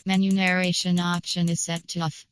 Menu narration option is set to off.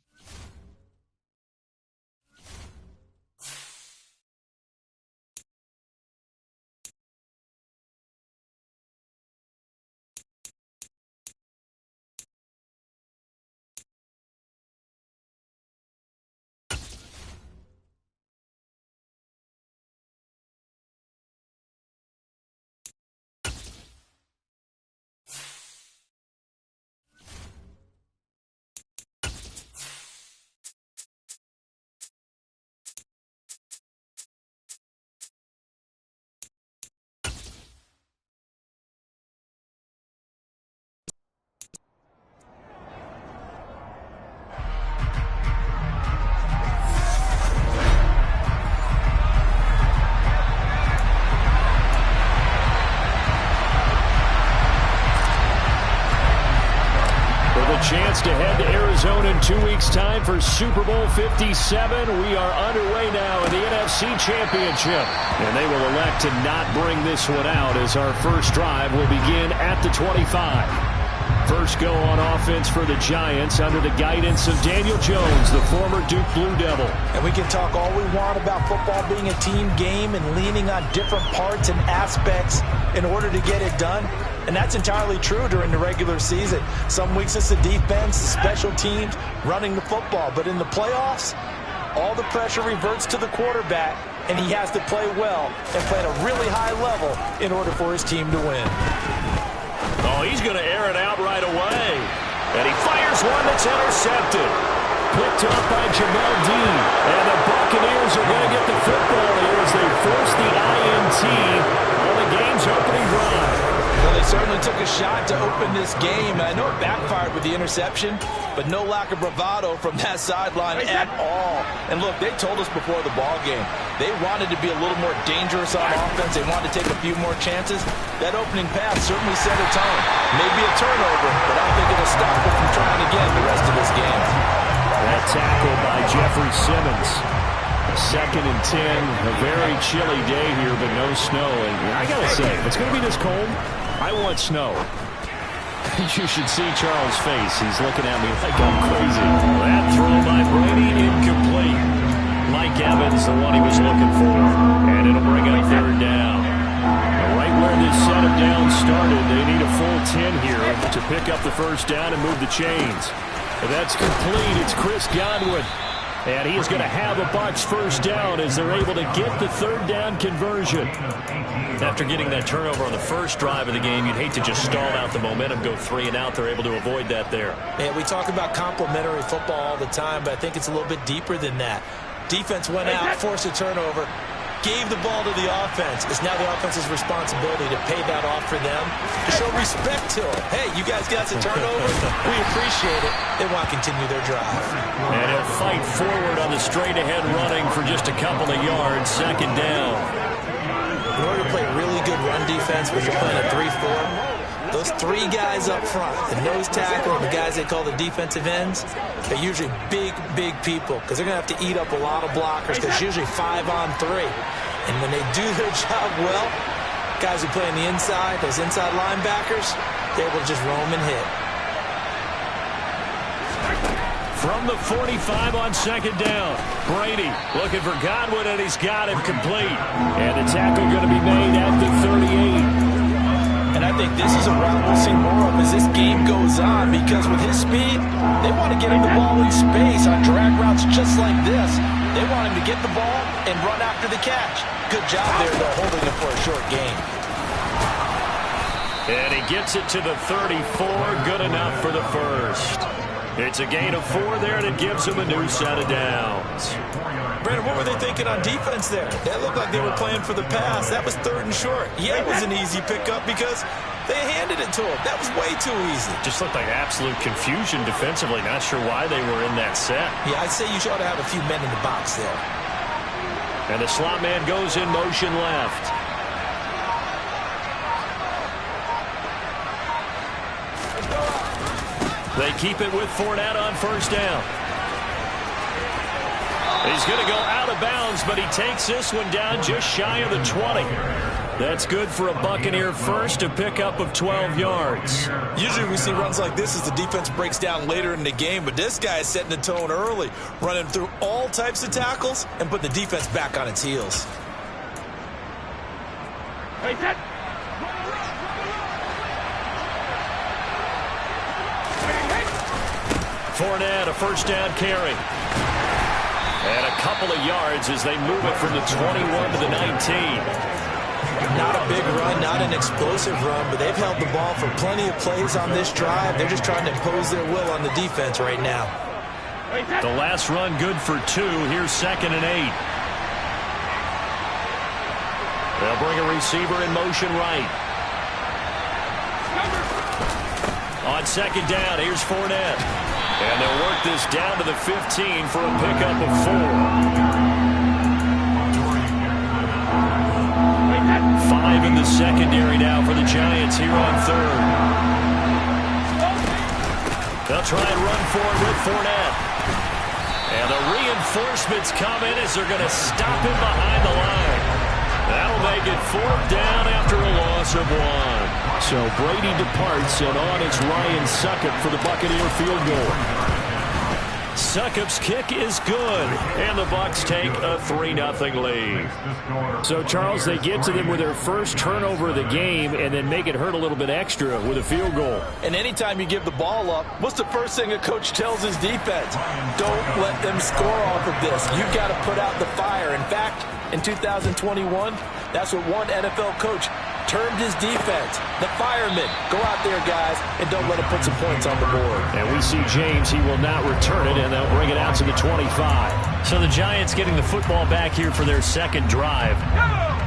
Chance to head to Arizona in 2 weeks' time for Super Bowl 57. We are underway now in the NFC Championship. And they will elect to not bring this one out as our first drive will begin at the 25. First go on offense for the Giants under the guidance of Daniel Jones, the former Duke Blue Devil. And we can talk all we want about football being a team game and leaning on different parts and aspects in order to get it done. And that's entirely true during the regular season. Some weeks it's the defense, the special teams, running the football. But in the playoffs, all the pressure reverts to the quarterback, and he has to play well and play at a really high level in order for his team to win. Oh, he's going to air it out right away. And he fires one that's intercepted. Picked up by Jamel Dean. And the Buccaneers are going to get the football here as they force the INT on the game's opening drive. Well, they certainly took a shot to open this game. And I know it backfired with the interception, but no lack of bravado from that sideline at all. And look, they told us before the ball game, they wanted to be a little more dangerous on offense. They wanted to take a few more chances. That opening pass certainly set a tone. Maybe a turnover, but I don't think it'll stop them from trying again the rest of this game. That tackle by Jeffrey Simmons. 2nd and 10. A very chilly day here, but no snow. And I got to say, if it's going to be this cold, I want snow. You should see Charles' face. He's looking at me like I'm crazy. That throw by Brady incomplete. Mike Evans, the one he was looking for. And it'll bring up 3rd down. Right where this set of downs started, they need a full 10 here to pick up the first down and move the chains. And that's complete. It's Chris Godwin. And he is going to have a Bucs first down as they're able to get the 3rd down conversion. After getting that turnover on the first drive of the game, you'd hate to just stall out the momentum, go 3 and out. They're able to avoid that there. And we talk about complementary football all the time, but I think it's a little bit deeper than that. Defense went out, forced a turnover, gave the ball to the offense. It's now the offense's responsibility to pay that off for them, to show respect to them. Hey, you guys got the turnover. We appreciate it. They want to continue their drive. And he'll fight forward on the straight-ahead running for just a couple of yards. 2nd down. In order to play really good run defense when you're playing a 3-4, those 3 guys up front, the nose tackle and the guys they call the defensive ends, they're usually big, big people because they're going to have to eat up a lot of blockers because it's usually 5 on 3. And when they do their job well, guys who play on the inside, those inside linebackers, they will just roam and hit. From the 45 on 2nd down, Brady looking for Godwin, and he's got him complete. And the tackle going to be made at the 38. And I think this is a route we'll see more of as this game goes on because with his speed, they want to get him the ball in space on drag routes just like this. They want him to get the ball and run after the catch. Good job there, though, holding him for a short gain. And he gets it to the 34. Good enough for the first. It's a gain of 4 there, and it gives him a new set of downs. Brandon, what were they thinking on defense there? That looked like they were playing for the pass. That was 3rd and short. Yeah, it was an easy pickup because they handed it to him. That was way too easy. Just looked like absolute confusion defensively. Not sure why they were in that set. Yeah, I'd say you ought to have a few men in the box there. And the slot man goes in motion left. They keep it with Fournette on 1st down. He's going to go out of bounds, but he takes this one down just shy of the 20. That's good for a Buccaneer first, a pickup of 12 yards. Usually we see runs like this as the defense breaks down later in the game, but this guy is setting the tone early, running through all types of tackles and putting the defense back on its heels. Fournette, a first down carry. And a couple of yards as they move it from the 21 to the 19. Not a big run, not an explosive run, but they've held the ball for plenty of plays on this drive. They're just trying to impose their will on the defense right now. The last run good for 2. Here's 2nd and 8. They'll bring a receiver in motion right. On 2nd down, here's Fournette. And they'll work this down to the 15 for a pickup of 4. 5 in the secondary now for the Giants here on 3rd. They'll try and run for it with Fournette. And the reinforcements come in as they're going to stop him behind the line. That'll make it 4th down after a loss of 1. So Brady departs, and on it's Ryan Succop for the Buccaneer field goal. Succop's kick is good, and the Bucs take a 3-0 lead. So, Charles, they get to them with their first turnover of the game and then make it hurt a little bit extra with a field goal. And anytime you give the ball up, what's the first thing a coach tells his defense? Don't let them score off of this. You've got to put out the fire. In fact, in 2021, that's what one NFL coach termed his defense, the firemen. Go out there, guys, and don't let them put some points on the board. And we see James. He will not return it, and they'll bring it out to the 25. So the Giants getting the football back here for their second drive.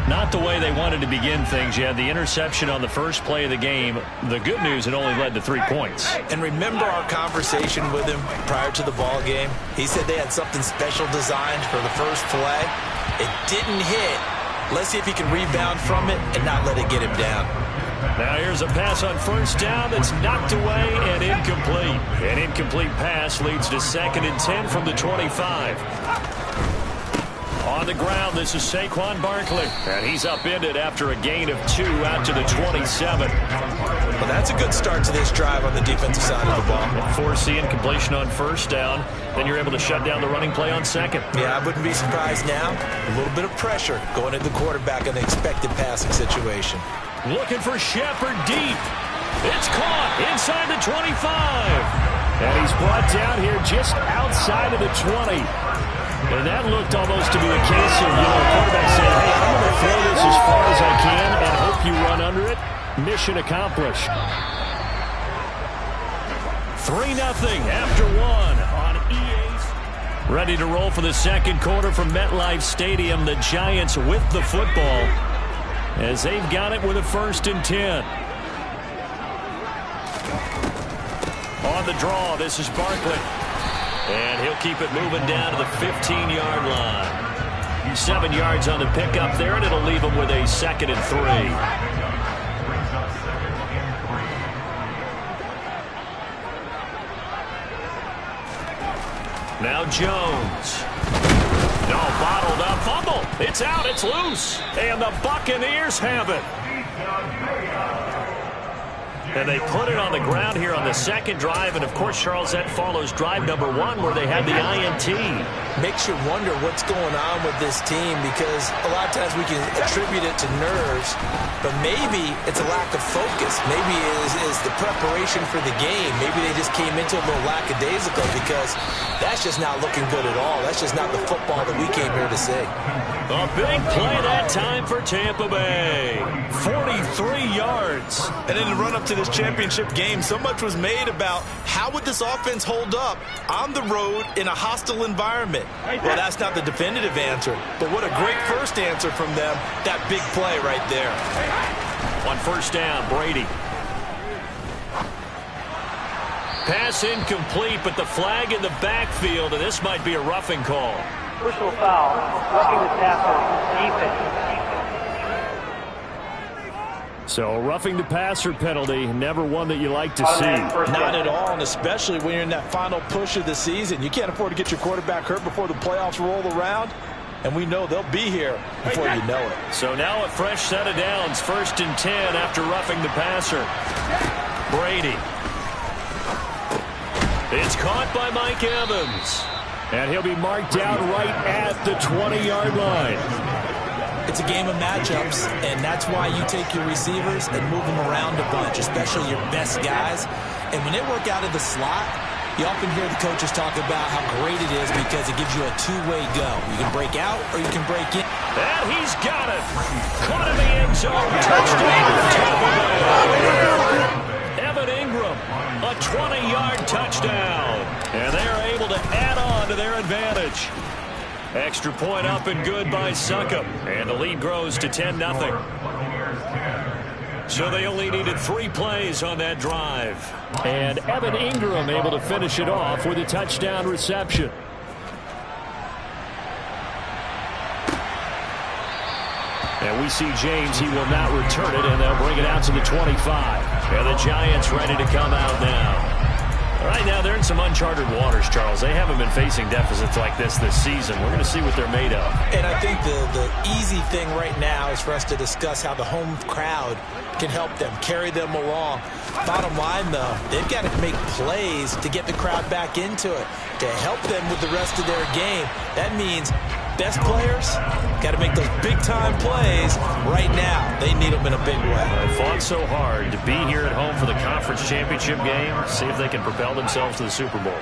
Not the way they wanted to begin things. You had the interception on the first play of the game. The good news, it only led to 3 points. And remember our conversation with him prior to the ball game? He said they had something special designed for the first play. It didn't hit. Let's see if he can rebound from it and not let it get him down. Now here's a pass on first down that's knocked away and incomplete. An incomplete pass leads to 2nd and 10 from the 25. On the ground, this is Saquon Barkley. And he's upended after a gain of 2 out to the 27. Well, that's a good start to this drive on the defensive side of the ball. Force the incompletion on first down. Then you're able to shut down the running play on 2nd. Yeah, I wouldn't be surprised now. A little bit of pressure going at the quarterback in the expected passing situation. Looking for Shepard deep. It's caught inside the 25. And he's brought down here just outside of the 20. And that looked almost to be the case of, a quarterback saying, hey, I'm going to throw this as far as I can and hope you run under it. Mission accomplished. 3-0 after 1 on EA. Ready to roll for the second quarter from MetLife Stadium. The Giants with the football as they've got it with a 1st and 10. On the draw, this is Barkley. And he'll keep it moving down to the 15-yard line. 7 yards on the pickup there, and it'll leave him with a 2nd and 3. Now Jones. No, bottled up fumble. It's out, it's loose. And the Buccaneers have it. And they put it on the ground here on the second drive. And, of course, Charles, that follows drive number 1 where they had the INT. Makes you wonder what's going on with this team because a lot of times we can attribute it to nerves, but maybe it's a lack of focus. Maybe it is the preparation for the game. Maybe they just came into a little lackadaisical because that's just not looking good at all. That's just not the football that we came here to see. A big play that time for Tampa Bay. 43 yards. And in the run-up to this championship game, so much was made about how would this offense hold up on the road in a hostile environment. Well, that's not the definitive answer, but what a great first answer from them, that big play right there. On first down, Brady. Pass incomplete, but the flag in the backfield, and this might be a roughing call. Personal foul, roughing the passer, defense. So roughing the passer penalty, never one that you like to see. Not at all, and especially when you're in that final push of the season. You can't afford to get your quarterback hurt before the playoffs roll around. and we know they'll be here before you know it. So now a fresh set of downs, 1st and 10 after roughing the passer. Brady. It's caught by Mike Evans. And he'll be marked down right at the 20-yard line. It's a game of matchups, and that's why you take your receivers and move them around a bunch, especially your best guys. And when they work out of the slot, you often hear the coaches talk about how great it is because it gives you a two-way go. You can break out or you can break in. And he's got it. Caught in the end zone. Touchdown. Evan Ingram, a 20-yard touchdown. And they're able to add on to their advantage. Extra point up and good by Succop. And the lead grows to 10-0. So they only needed 3 plays on that drive. And Evan Ingram able to finish it off with a touchdown reception. And we see James, he will not return it, and they'll bring it out to the 25. And the Giants ready to come out now. Right now, they're in some uncharted waters, Charles. They haven't been facing deficits like this season. We're going to see what they're made of. And I think the easy thing right now is for us to discuss how the home crowd can help them, carry them along. Bottom line, though, they've got to make plays to get the crowd back into it, to help them with the rest of their game. That means best players got to make those big-time plays right now. They need them in a big way. They fought so hard to be here at home for the conference championship game. See if they can propel themselves to the Super Bowl.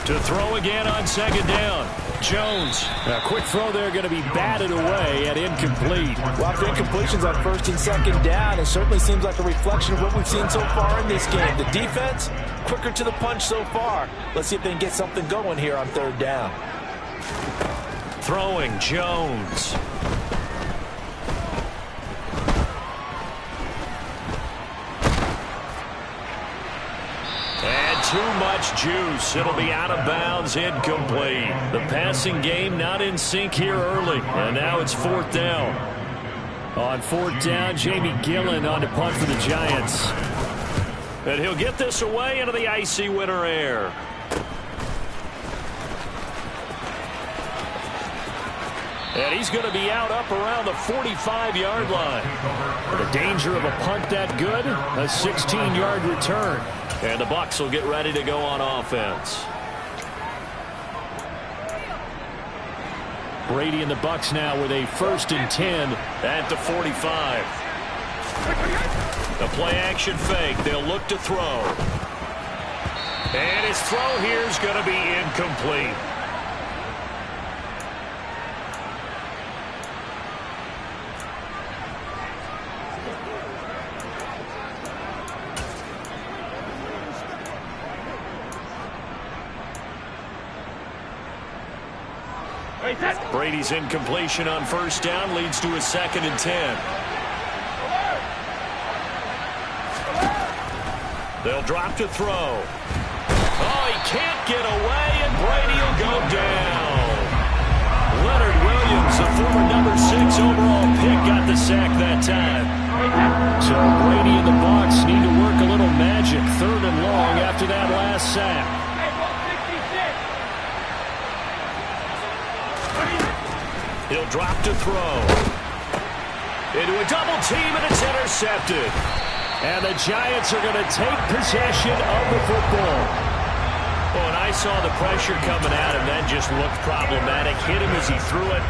To throw again on 2nd down. Jones. A quick throw there going to be batted away and incomplete. Well, after incompletions on 1st and 2nd down, it certainly seems like a reflection of what we've seen so far in this game. The defense, quicker to the punch so far. Let's see if they can get something going here on 3rd down. Throwing Jones. And too much juice. It'll be out of bounds, incomplete. The passing game not in sync here early. And now it's 4th down. On 4th down, Jamie Gillen on to punt for the Giants. And he'll get this away into the icy winter air. And he's going to be out up around the 45-yard line. The danger of a punt that good, a 16-yard return. And the Bucs will get ready to go on offense. Brady and the Bucs now with a 1st and 10 at the 45. The play-action fake. They'll look to throw. And his throw here is going to be incomplete. Brady's incompletion on 1st down leads to a 2nd and 10. They'll drop to throw. Oh, he can't get away, and Brady will go down. Leonard Williams, the former number 6 overall pick, got the sack that time. So Brady and the Bucs need to work a little magic. 3rd and long after that last sack. He'll drop to throw. Into a double team, and it's intercepted. And the Giants are going to take possession of the football. Oh, and I saw the pressure coming at him. That just looked problematic. Hit him as he threw it,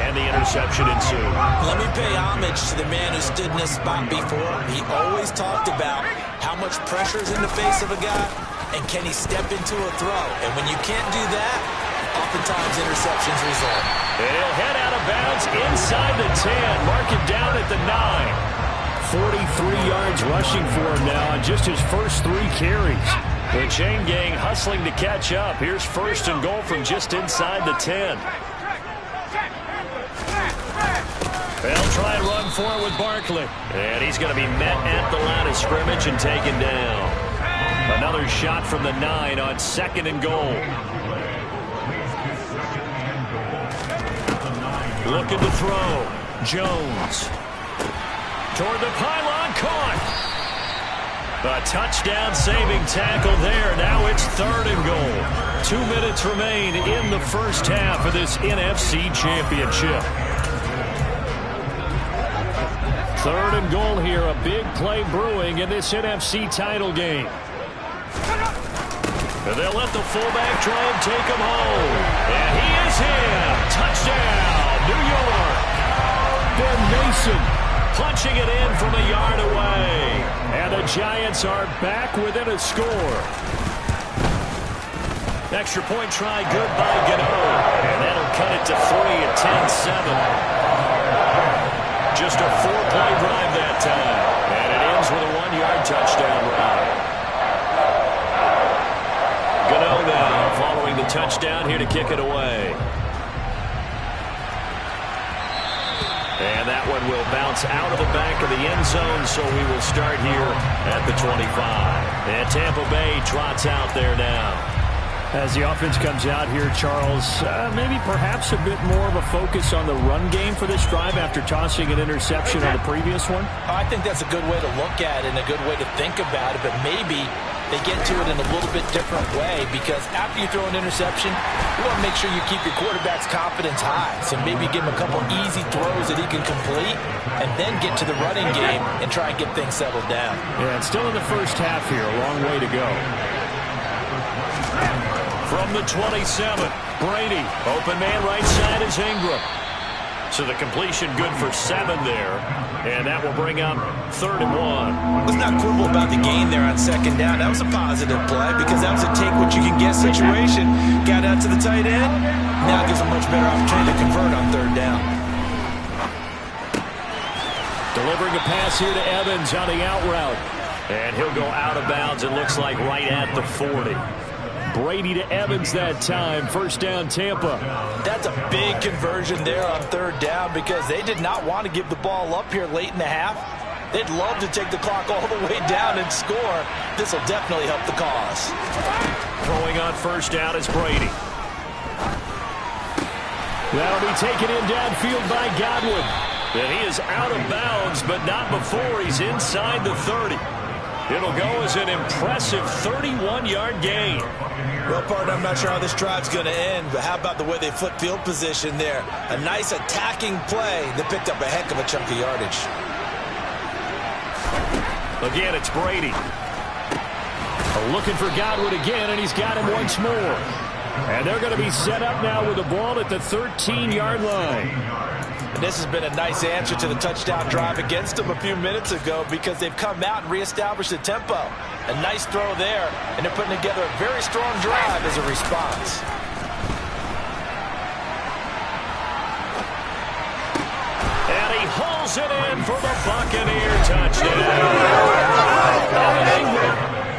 and the interception ensued. Let me pay homage to the man who stood in this spot before. He always talked about how much pressure is in the face of a guy, and can he step into a throw. And when you can't do that, oftentimes interceptions result. And he'll head out of bounds inside the 10. Mark it down at the 9. 43 yards rushing for him now on just his first 3 carries. The chain gang hustling to catch up. Here's 1st and goal from just inside the 10. They'll try and run for it with Barkley. And he's going to be met at the line of scrimmage and taken down. Another shot from the 9 on 2nd and goal. Looking to throw. Jones. Toward the pylon, caught. A touchdown saving tackle there. Now it's 3rd and goal. 2 minutes remain in the first half of this NFC Championship. 3rd and goal here. A big play brewing in this NFC title game. And they'll let the fullback try and take him home. And he is in. Touchdown, New York. Ben Mason punching it in from a yard away. And the Giants are back within a score. Extra point try good by Gano. And that'll cut it to 3 at 10-7. Just a 4-play drive that time. And it ends with a 1-yard touchdown run. Gano now following the touchdown here to kick it away. And that one will bounce out of the back of the end zone, so we will start here at the 25. And Tampa Bay trots out there now. As the offense comes out here, Charles, maybe perhaps a bit more of a focus on the run game for this drive after tossing an interception on the previous one? I think that's a good way to look at it and a good way to think about it, but maybe they get to it in a little bit different way, because after you throw an interception, you want to make sure you keep your quarterback's confidence high. So maybe give him a couple easy throws that he can complete and then get to the running game and try and get things settled down. Yeah, it's still in the first half here. A long way to go. From the 27, Brady. Open man right side is Ingram. So the completion good for 7 there. And that will bring up 3rd and 1. Let's not quibble about the gain there on 2nd down. That was a positive play because that was a take-what-you-can-get situation. Got out to the tight end. Now gives a much better opportunity to convert on 3rd down. Delivering a pass here to Evans on the out route. And he'll go out of bounds, it looks like, right at the 40. Brady to Evans that time. 1st down, Tampa. That's a big conversion there on 3rd down because they did not want to give the ball up here late in the half. They'd love to take the clock all the way down and score. This will definitely help the cause. Throwing on 1st down is Brady. That'll be taken in downfield by Godwin. And he is out of bounds, but not before he's inside the 30. It'll go as an impressive 31-yard gain. Well, partner, I'm not sure how this drive's going to end, but how about the way they flipped field position there? A nice attacking play that picked up a heck of a chunk of yardage. Again, it's Brady. Looking for Godwin again, and he's got him once more. And they're going to be set up now with the ball at the 13-yard line. And this has been a nice answer to the touchdown drive against them a few minutes ago because they've come out and reestablished the tempo. A nice throw there, and they're putting together a very strong drive as a response. And he hauls it in for the Buccaneer touchdown.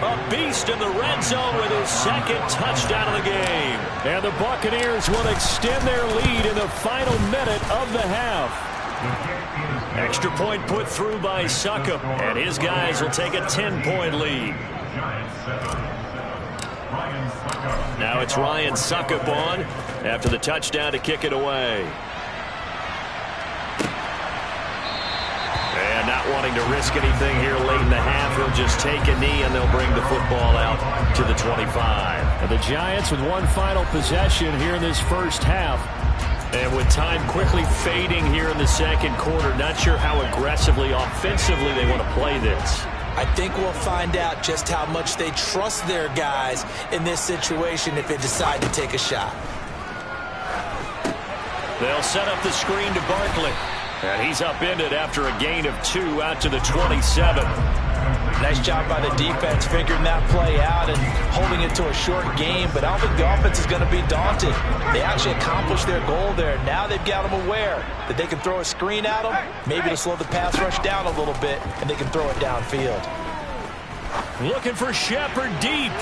A beast in the red zone with his 2nd touchdown of the game. And the Buccaneers will extend their lead in the final minute of the half. Extra point put through by Succop, and his guys will take a 10-point lead. Now it's Ryan Succop on after the touchdown to kick it away. And not wanting to risk anything here late in the half, he'll just take a knee and they'll bring the football out to the 25. And the Giants with one final possession here in this first half. And with time quickly fading here in the 2nd quarter, not sure how aggressively, offensively they want to play this. I think we'll find out just how much they trust their guys in this situation if they decide to take a shot. They'll set up the screen to Barkley. And he's upended after a gain of 2 out to the 27. Nice job by the defense figuring that play out and holding it to a short game, but I don't think the offense is going to be daunted. They actually accomplished their goal there. Now they've got them aware that they can throw a screen at them, maybe to slow the pass rush down a little bit, and they can throw it downfield. Looking for Shepard deep.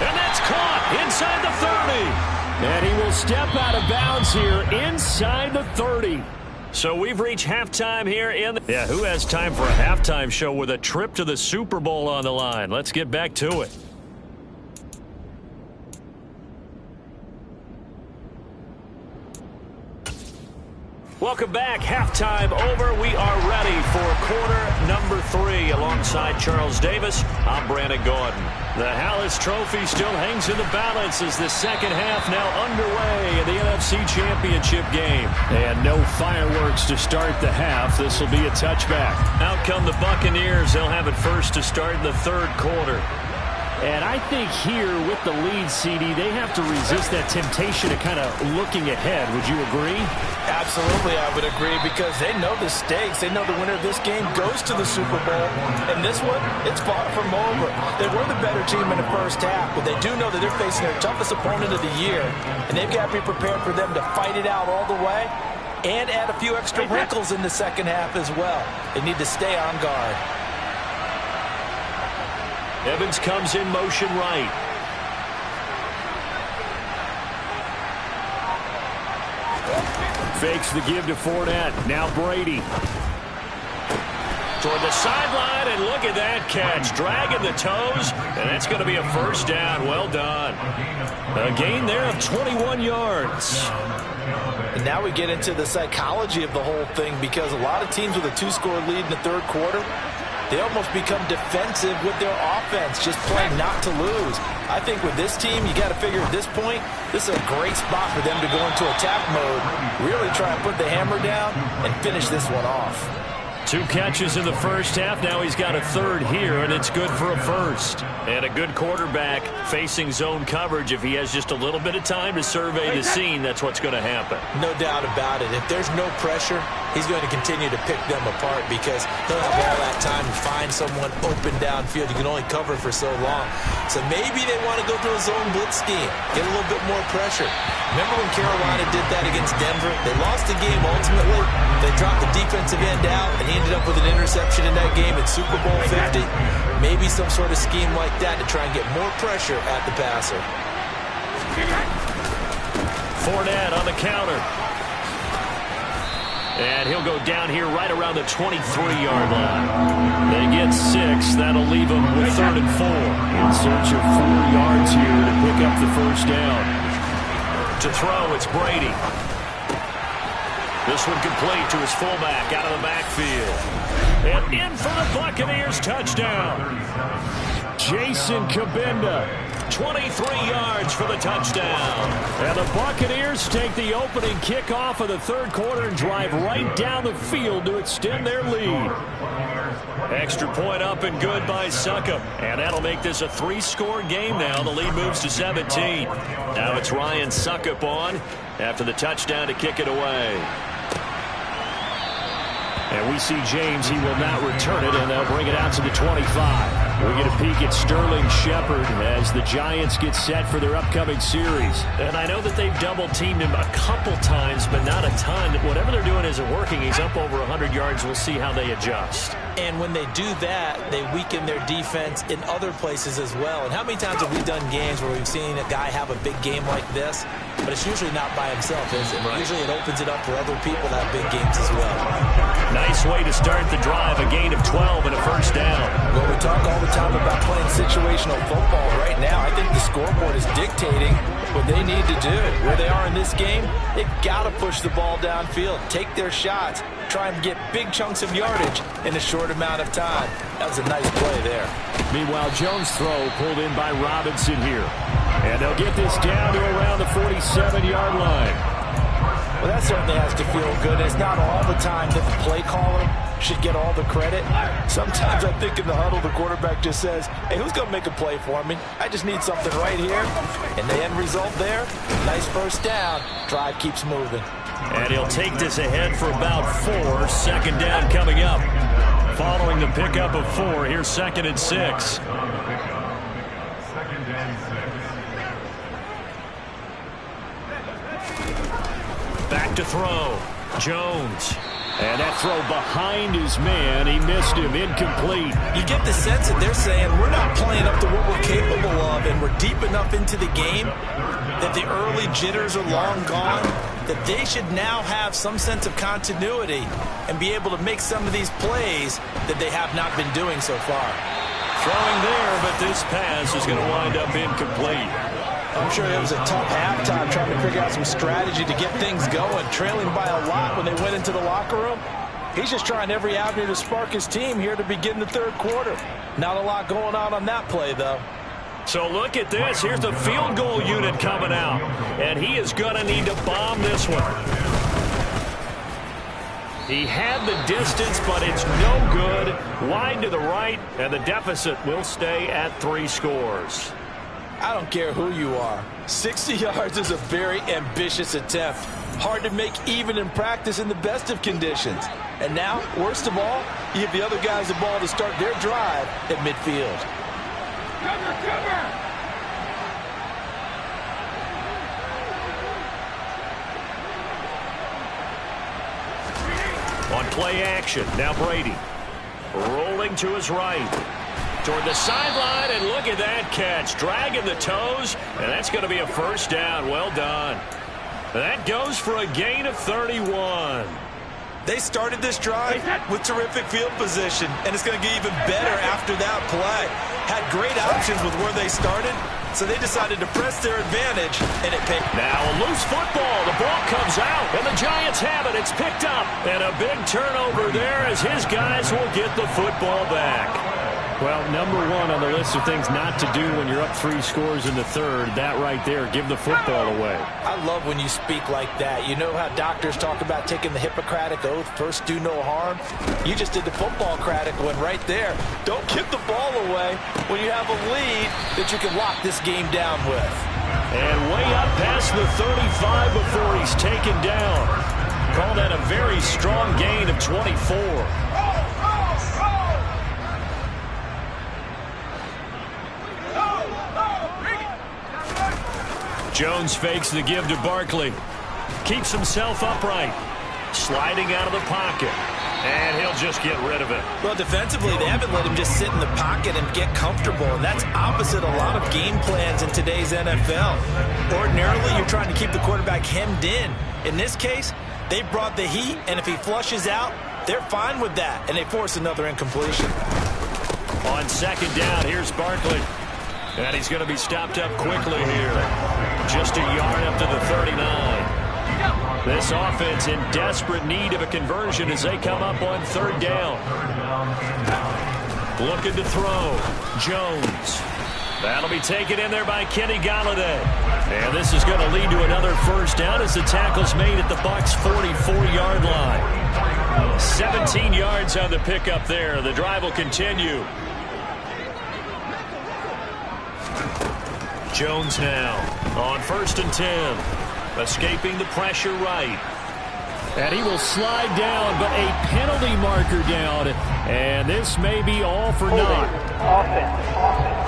And that's caught inside the 30. And he will step out of bounds here inside the 30. So we've reached halftime here in the... Yeah, who has time for a halftime show with a trip to the Super Bowl on the line? Let's get back to it. Welcome back. Halftime over. We are ready for quarter number 3. Alongside Charles Davis, I'm Brandon Gordon. The Hallis Trophy still hangs in the balance as the second half now underway in the NFC Championship game. And no fireworks to start the half. This will be a touchback. Out come the Buccaneers. They'll have it first to start in the third quarter. And I think here with the lead, CD, they have to resist that temptation of kind of looking ahead. Would you agree? Absolutely, I would agree, because they know the stakes. They know the winner of this game goes to the Super Bowl. And this one, it's far from over. They were the better team in the first half, but they do know that they're facing their toughest opponent of the year. And they've got to be prepared for them to fight it out all the way and add a few extra wrinkles in the second half as well. They need to stay on guard. Evans comes in motion right. Fakes the give to Fournette. Now Brady. Toward the sideline, and look at that catch. Dragging the toes, and that's going to be a first down. Well done. A gain there of 21 yards. And now we get into the psychology of the whole thing, because a lot of teams with a 2-score lead in the third quarter, they almost become defensive with their offense, just playing not to lose. I think with this team, you got to figure at this point, this is a great spot for them to go into attack mode, really try and put the hammer down and finish this one off. 2 catches in the first half. Now he's got a third here, and it's good for a first. And a good quarterback facing zone coverage. If he has just a little bit of time to survey the scene, that's what's going to happen. No doubt about it. If there's no pressure, he's going to continue to pick them apart, because he'll have all that time to find someone open downfield. You can only cover for so long. So maybe they want to go to a zone blitz scheme, get a little bit more pressure. Remember when Carolina did that against Denver? They lost the game ultimately. They dropped the defensive end out, and he ended up with an interception in that game at Super Bowl 50. Maybe some sort of scheme like that to try and get more pressure at the passer. Fournette on the counter. And he'll go down here right around the 23-yard line. They get 6. That'll leave them with 3rd and 4. In search of 4 yards here to pick up the first down. To throw, it's Brady. This one complete to his fullback out of the backfield. And in for the Buccaneers touchdown. Jason Kabinda. 23 yards for the touchdown. And the Buccaneers take the opening kickoff of the third quarter and drive right down the field to extend their lead. Extra point up and good by Succop. And that'll make this a 3-score game now. The lead moves to 17. Now it's Ryan Succop on after the touchdown to kick it away. And we see James. He will not return it, and they'll bring it out to the 25. We get a peek at Sterling Shepard as the Giants get set for their upcoming series. And I know that they've double-teamed him a couple times, but not a ton. Whatever they're doing isn't working. He's up over 100 yards. We'll see how they adjust. And when they do that, they weaken their defense in other places as well. And how many times have we done games where we've seen a guy have a big game like this, but it's usually not by himself, is it? Right. Usually it opens it up for other people to have big games as well. Nice way to start the drive, a gain of 12 and a first down. Well, we talk all the time about playing situational football. Right now, I think the scoreboard is dictating what they need to do. Where they are in this game, they've got to push the ball downfield, take their shots, try and get big chunks of yardage in a short amount of time. That was a nice play there. Meanwhile, Jones' throw pulled in by Robinson here. And they'll get this down to around the 47-yard line. Well, that certainly has to feel good. It's not all the time that the play caller should get all the credit. Sometimes I think in the huddle, the quarterback just says, hey, who's going to make a play for me? I just need something right here. And the end result there, nice first down. Drive keeps moving. And he'll take this ahead for about 4. Second down coming up. Following the pickup of 4, here's 2nd and 6. Back to throw. Jones. And that throw behind his man. He missed him. Incomplete. You get the sense that they're saying we're not playing up to what we're capable of, and we're deep enough into the game that the early jitters are long gone, that they should now have some sense of continuity and be able to make some of these plays that they have not been doing so far. Throwing there, but this pass is going to wind up incomplete. I'm sure it was a tough halftime trying to figure out some strategy to get things going, trailing by a lot when they went into the locker room. He's just trying every avenue to spark his team here to begin the third quarter. Not a lot going on that play, though. So look at this. Here's the field goal unit coming out. And he is going to need to bomb this one. He had the distance, but it's no good. Wide to the right, and the deficit will stay at 3 scores. I don't care who you are. 60 yards is a very ambitious attempt. Hard to make even in practice in the best of conditions. And now, worst of all, you give the other guys the ball to start their drive at midfield. On play action, now Brady. Rolling to his right. Toward the sideline, and look at that catch. Dragging the toes, and that's going to be a first down. Well done. That goes for a gain of 31. They started this drive with terrific field position, and it's going to get even better after that play. Had great options with where they started, so they decided to press their advantage, and it paid. Now a loose football. The ball comes out, and the Giants have it. It's picked up, and a big turnover there as his guys will get the football back. Well, number one on the list of things not to do when you're up 3 scores in the third, that right there, give the football away. I love when you speak like that. You know how doctors talk about taking the Hippocratic Oath, first do no harm? You just did the football-cratic one right there. Don't give the ball away when you have a lead that you can lock this game down with. And way up past the 35 before he's taken down. Call that a very strong gain of 24. Jones fakes the give to Barkley. Keeps himself upright. Sliding out of the pocket. And he'll just get rid of it. Well, defensively, they haven't let him just sit in the pocket and get comfortable. And that's opposite a lot of game plans in today's NFL. Ordinarily, you're trying to keep the quarterback hemmed in. In this case, they brought the heat, and if he flushes out, they're fine with that. And they force another incompletion. On second down, here's Barkley. And he's going to be stopped up quickly here. Just a yard up to the 39. This offense in desperate need of a conversion as they come up on third down. Looking to throw. Jones. That'll be taken in there by Kenny Golladay. And this is going to lead to another first down as the tackle's made at the Bucs' 44-yard line. 17 yards on the pickup there. The drive will continue. Jones now on 1st and 10. Escaping the pressure right. And he will slide down, but a penalty marker down. And this may be all for naught. Offense.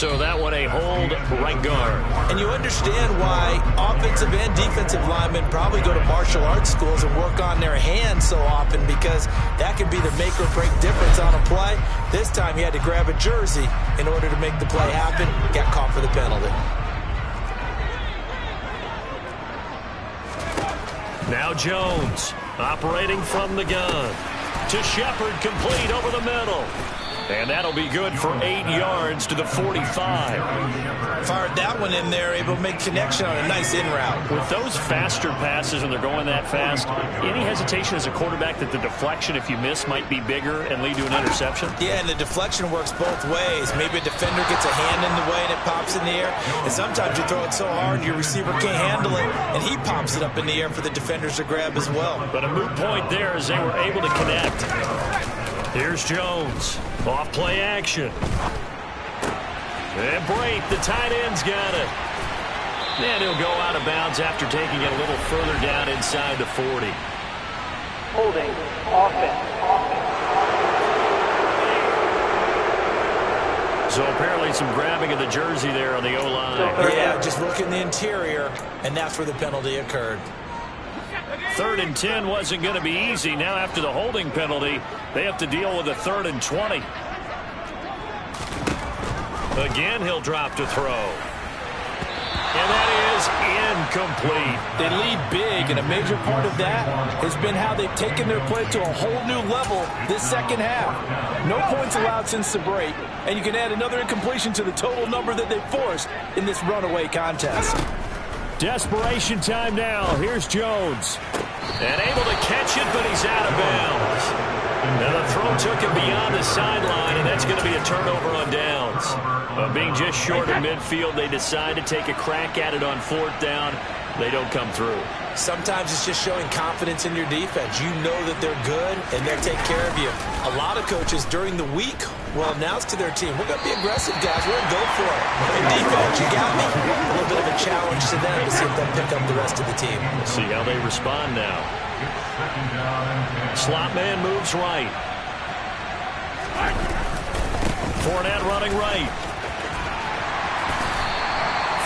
So that one a hold, right guard. And you understand why offensive and defensive linemen probably go to martial arts schools and work on their hands so often, because that can be the make or break difference on a play. This time he had to grab a jersey in order to make the play happen. Got caught for the penalty. Now Jones operating from the gun. To Shepard, complete over the middle. And that'll be good for 8 yards to the 45. Fired that one in there, able to make connection on a nice in route. With those faster passes when they're going that fast, any hesitation as a quarterback that the deflection, if you miss, might be bigger and lead to an interception? Yeah, and the deflection works both ways. Maybe a defender gets a hand in the way and it pops in the air. And sometimes you throw it so hard your receiver can't handle it, and he pops it up in the air for the defenders to grab as well. But a moot point there as they were able to connect. Here's Jones. Off play action. And break. The tight end's got it. And he'll go out of bounds after taking it a little further down inside the 40. Holding. Offense. So apparently some grabbing of the jersey there on the O-line. Yeah, just look in the interior, and that's where the penalty occurred. 3rd and 10 wasn't going to be easy. Now after the holding penalty, they have to deal with a 3rd and 20. Again, he'll drop to throw. And that is incomplete. They lead big, and a major part of that has been how they've taken their play to a whole new level this second half. No points allowed since the break, and you can add another incompletion to the total number that they forced in this runaway contest. Desperation time now. Here's Jones. And able to catch it, but he's out of bounds. Now the throw took him beyond the sideline, and that's going to be a turnover on downs. But being just short of midfield, they decide to take a crack at it on 4th down. They don't come through. Sometimes it's just showing confidence in your defense. You know that they're good, and they'll take care of you. A lot of coaches during the week will announce to their team, we're going to be aggressive, guys. We're going to go for it. And defense, you got me? A little bit of a challenge to them to see if they'll pick up the rest of the team. See how they respond now. Slot man moves right. Fournette running right.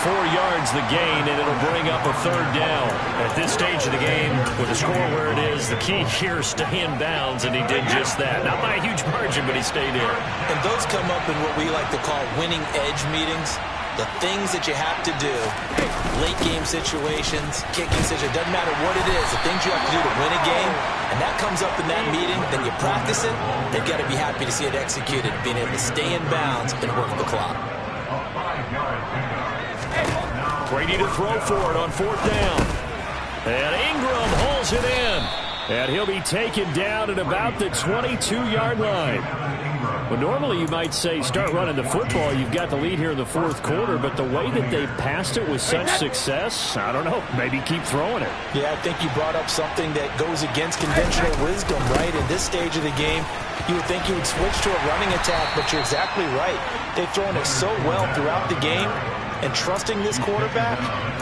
4 yards the gain, and it'll bring up a 3rd down. At this stage of the game, with the score where it is, the key here is stay in bounds, and he did just that. Not by a huge margin, but he stayed in. And those come up in what we like to call winning edge meetings. The things that you have to do, late game situations, kicking situations, doesn't matter what it is, the things you have to do to win a game, and that comes up in that meeting, then you practice it, they've got to be happy to see it executed, being able to stay in bounds and work the clock. Brady to throw for it on 4th down. And Ingram hauls it in. And he'll be taken down at about the 22-yard line. Well, normally you might say start running the football. You've got the lead here in the 4th quarter, but the way that they've passed it with such success, I don't know, maybe keep throwing it. Yeah, I think you brought up something that goes against conventional wisdom, right? In this stage of the game, you would think you would switch to a running attack, but you're exactly right. They've thrown it so well throughout the game, and trusting this quarterback,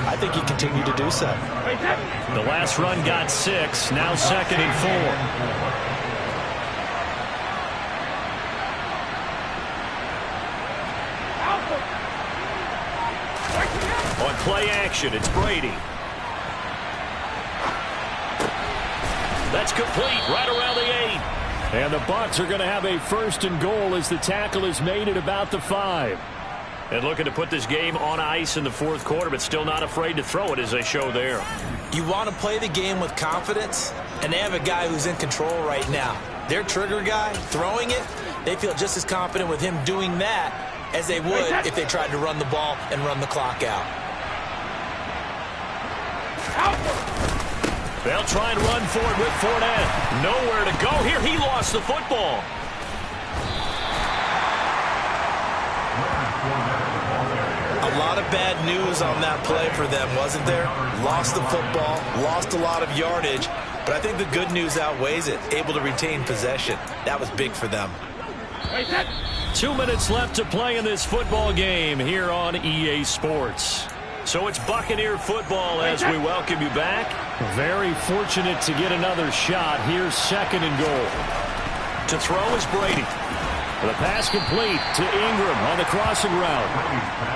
I think he continued to do so. The last run got 6, now 2nd and 4. On play action, it's Brady. That's complete, right around the 8. And the Bucs are going to have a 1st and goal as the tackle is made at about the 5. And looking to put this game on ice in the 4th quarter, but still not afraid to throw it as they show there. You want to play the game with confidence, and they have a guy who's in control right now. Their trigger guy, throwing it, they feel just as confident with him doing that as they would if they tried to run the ball and run the clock out. They'll try and run for it with Fournette. Nowhere to go here. He lost the football. A lot of bad news on that play for them, wasn't there? Lost the football, lost a lot of yardage, but I think the good news outweighs it. Able to retain possession. That was big for them. 2 minutes left to play in this football game here on EA Sports. So it's Buccaneer football as we welcome you back. Very fortunate to get another shot. Here's 2nd and goal. To throw is Brady. The pass complete to Ingram on the crossing route.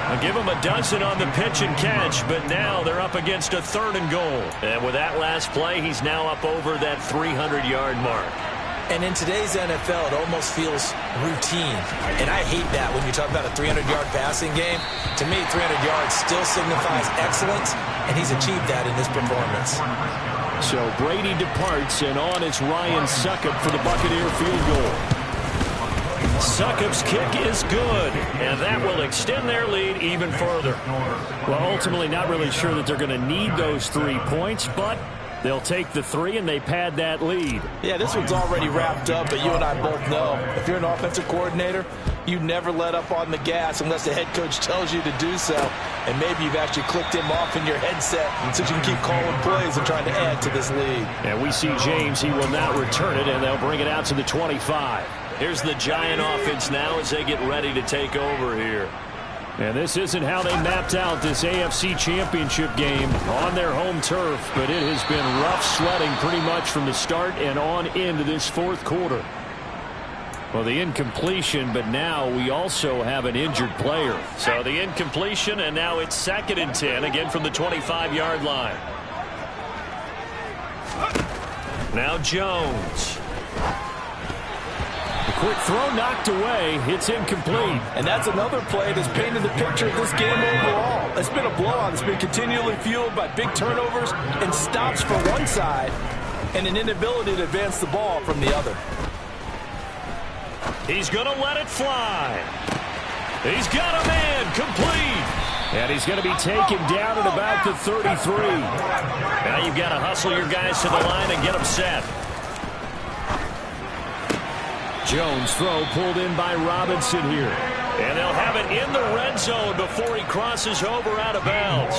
I'll give him a dozen on the pitch and catch, but now they're up against a 3rd and goal. And with that last play, he's now up over that 300-yard mark. And in today's NFL, it almost feels routine. And I hate that when you talk about a 300-yard passing game. To me, 300 yards still signifies excellence, and he's achieved that in this performance. So Brady departs, and on is Ryan Succop for the Buccaneer field goal. Succop's kick is good, and that will extend their lead even further. Well, ultimately, not really sure that they're going to need those 3 points, but they'll take the 3 and they pad that lead. Yeah, this one's already wrapped up, but you and I both know if you're an offensive coordinator, you never let up on the gas unless the head coach tells you to do so. And maybe you've actually clicked him off in your headset so you can keep calling plays and trying to add to this lead. And we see James. He will not return it, and they'll bring it out to the 25. Here's the Giant offense now as they get ready to take over here. And this isn't how they mapped out this AFC Championship game on their home turf, but it has been rough sledding pretty much from the start and on into this 4th quarter. Well, the incompletion, but now we also have an injured player. So the incompletion, and now it's 2nd and 10, again from the 25-yard line. Now Jones. The quick throw knocked away. It's incomplete. And that's another play that's painted the picture of this game overall. It's been a blowout that's been continually fueled by big turnovers and stops for one side and an inability to advance the ball from the other. He's going to let it fly. He's got a man complete. And he's going to be taken down at about the 33. Now you've got to hustle your guys to the line and get them set. Jones' throw pulled in by Robinson here. And they'll have it in the red zone before he crosses over out of bounds.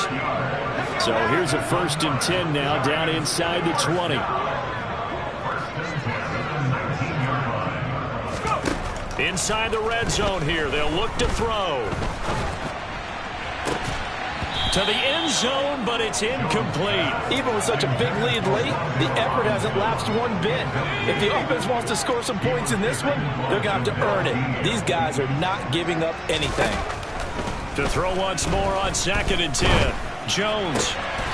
So here's a 1st and 10 now, down inside the 20. Inside the red zone here, they'll look to throw. To the end zone, but it's incomplete. Even with such a big lead late, the effort hasn't lapsed one bit. If the offense wants to score some points in this one, they're going to have to earn it. These guys are not giving up anything. To throw once more on 2nd and 10. Jones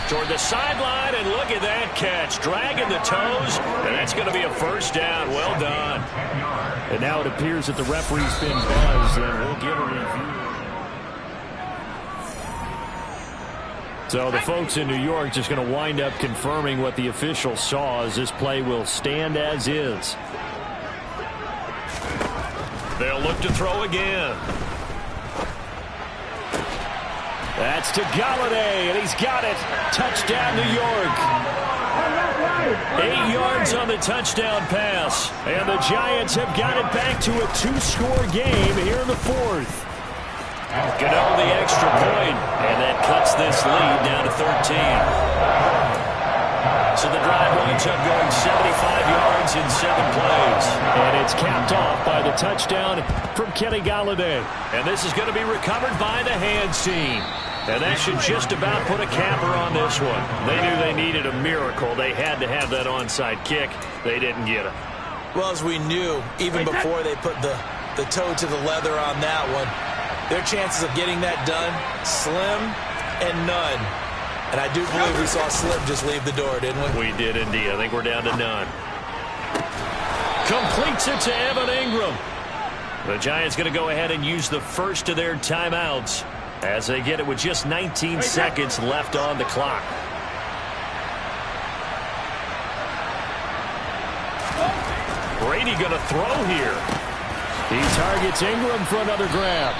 toward the sideline, and look at that catch. Dragging the toes, and that's going to be a 1st down. Well done. And now it appears that the referee's been buzzed, and we'll give a review. So the folks in New York just going to wind up confirming what the official saw, as this play will stand as is. They'll look to throw again. That's to Golladay, and he's got it. Touchdown, New York. 8 yards on the touchdown pass. And the Giants have got it back to a 2-score game here in the 4th. Gano the extra point, and that cuts this lead down to 13. So the drive winds up going 75 yards in 7 plays. And it's capped off by the touchdown from Kenny Golladay. And this is going to be recovered by the hands team. And that should just about put a capper on this one. They knew they needed a miracle. They had to have that onside kick. They didn't get it. Well, as we knew, even before they put the toe to the leather on that one, their chances of getting that done, slim and none. And I do believe we saw Slim just leave the door, didn't we? We did indeed. I think we're down to none. Completes it to Evan Ingram. The Giants going to go ahead and use the first of their timeouts as they get it with just 19 seconds left on the clock. Brady going to throw here. He targets Ingram for another grab.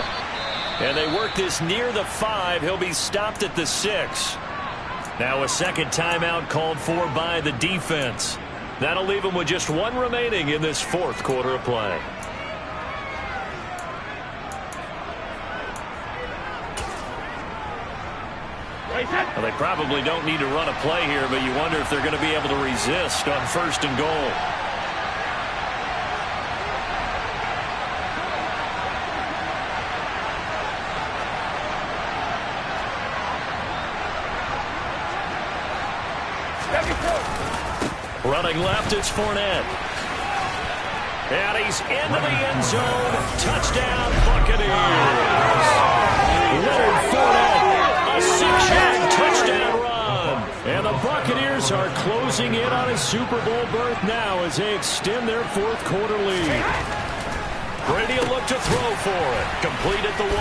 And they work this near the 5. He'll be stopped at the 6. Now a second timeout called for by the defense. That'll leave them with just 1 remaining in this 4th quarter of play. Well, they probably don't need to run a play here, but you wonder if they're going to be able to resist on 1st and goal. Running left, it's Fournette. And he's into the end zone. Touchdown, Buccaneers. Leonard Fournette, a 6-yard touchdown run. And the Buccaneers are closing in on a Super Bowl berth now as they extend their 4th quarter lead. Brady will look to throw for it. Complete at the 1.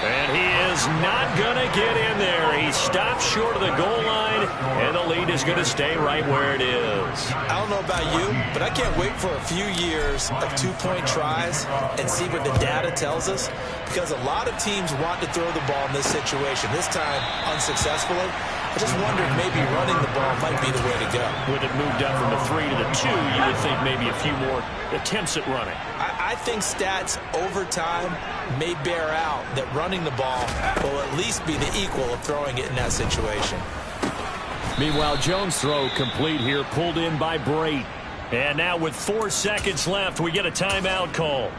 And he is not going to get in there. He stops short of the goal line, and the lead is going to stay right where it is. I don't know about you, but I can't wait for a few years of 2-point tries and see what the data tells us, because a lot of teams want to throw the ball in this situation, this time unsuccessfully. I just wonder if maybe running the ball might be the way to go. With it moved up from the 3 to the 2, you would think maybe a few more attempts at running. I think stats over time may bear out that running the ball will at least be the equal of throwing it in that situation. Meanwhile, Jones' throw complete here, pulled in by Brate. And now with 4 seconds left, we get a timeout call.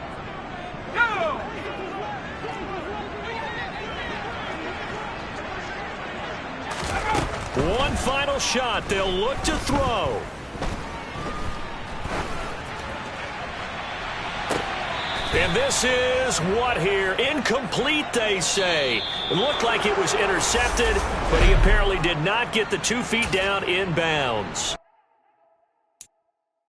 Go! One final shot. They'll look to throw. And this is what here? Incomplete, they say. It looked like it was intercepted, but he apparently did not get the 2 feet down in bounds.